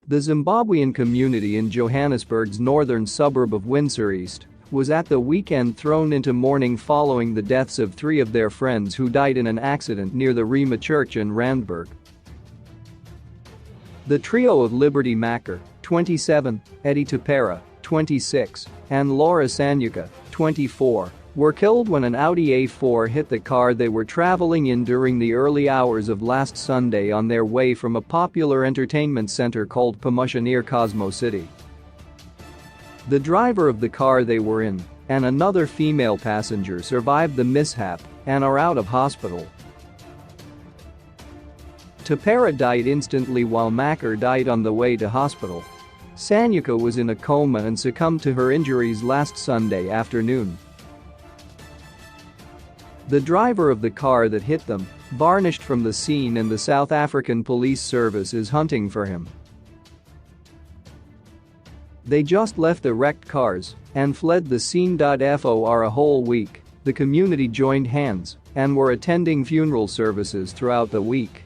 The Zimbabwean community in Johannesburg's northern suburb of Windsor East was at the weekend thrown into mourning following the deaths of three of their friends who died in an accident near the Rema Church in Randburg. The trio of Liberty Makore, 27, Eddie Tapera, 26, and Laura Sanyuka, 24, were killed when an Audi A4 hit the car they were traveling in during the early hours of last Sunday on their way from a popular entertainment center called Pamusha near Cosmo City. The driver of the car they were in and another female passenger survived the mishap and are out of hospital. Tapera died instantly while Makore died on the way to hospital. Sanyuka was in a coma and succumbed to her injuries last Sunday afternoon. The driver of the car that hit them vanished from the scene and the South African Police Service is hunting for him. They just left the wrecked cars and fled the scene. For a whole week, the community joined hands and were attending funeral services throughout the week.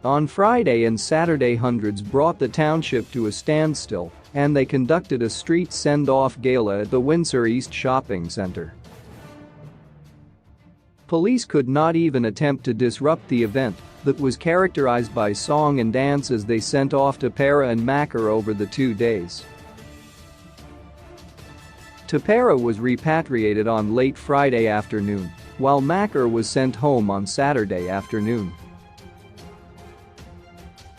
On Friday and Saturday, hundreds brought the township to a standstill and they conducted a street send-off gala at the Windsor East Shopping Center. Police could not even attempt to disrupt the event that was characterized by song and dance as they sent off Tapera and Makore over the 2 days. Tapera was repatriated on late Friday afternoon, while Makore was sent home on Saturday afternoon.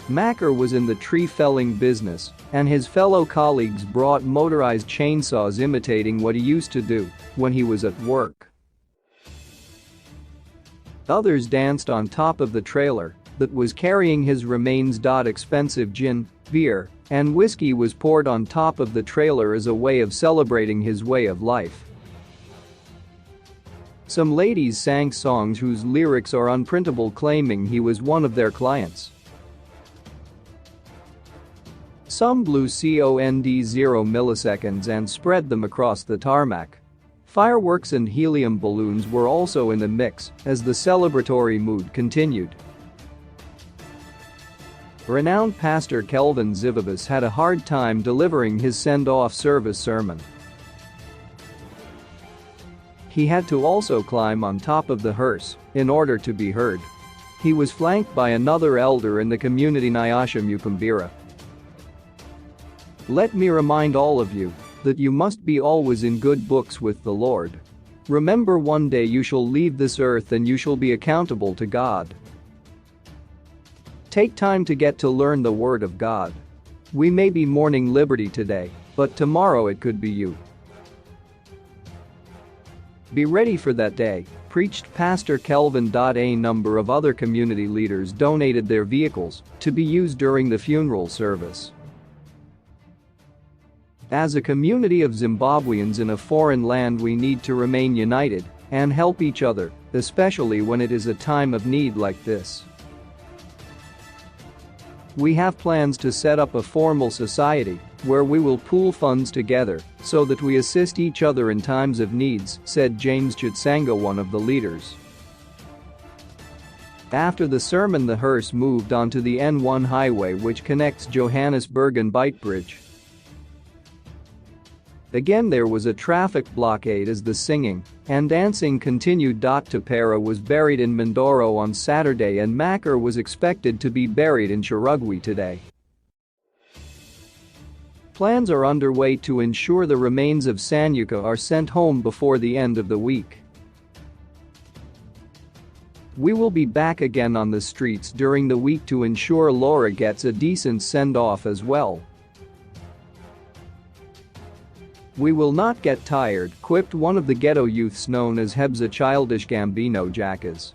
Makore was in the tree-felling business, and his fellow colleagues brought motorized chainsaws imitating what he used to do when he was at work. Others danced on top of the trailer that was carrying his remains. Expensive gin, beer, and whiskey was poured on top of the trailer as a way of celebrating his way of life. Some ladies sang songs whose lyrics are unprintable, claiming he was one of their clients. Some blew cond 0 milliseconds and spread them across the tarmac. Fireworks and helium balloons were also in the mix as the celebratory mood continued. Renowned pastor Kelvin Zivabis had a hard time delivering his send-off service sermon. He had to also climb on top of the hearse in order to be heard. He was flanked by another elder in the community, Nyasha Mukumbira. Let me remind all of you that you must be always in good books with the Lord. Remember, one day you shall leave this earth and you shall be accountable to God. Take time to get to learn the Word of God. We may be mourning liberty today, but tomorrow it could be you. Be ready for that day, preached Pastor Kelvin. A number of other community leaders donated their vehicles to be used during the funeral service. As a community of Zimbabweans in a foreign land, we need to remain united and help each other, especially when it is a time of need like this. We have plans to set up a formal society where we will pool funds together so that we assist each other in times of needs, said James Chitsanga, one of the leaders. After the sermon, the hearse moved onto the N1 highway, which connects Johannesburg and Beitbridge. Again, there was a traffic blockade as the singing and dancing continued. Tapera was buried in Mindoro on Saturday and Makore was expected to be buried in Chirugwi today. Plans are underway to ensure the remains of Sanyuka are sent home before the end of the week. We will be back again on the streets during the week to ensure Laura gets a decent send-off as well. We will not get tired, quipped one of the ghetto youths known as Hebza Childish Gambino Jackas.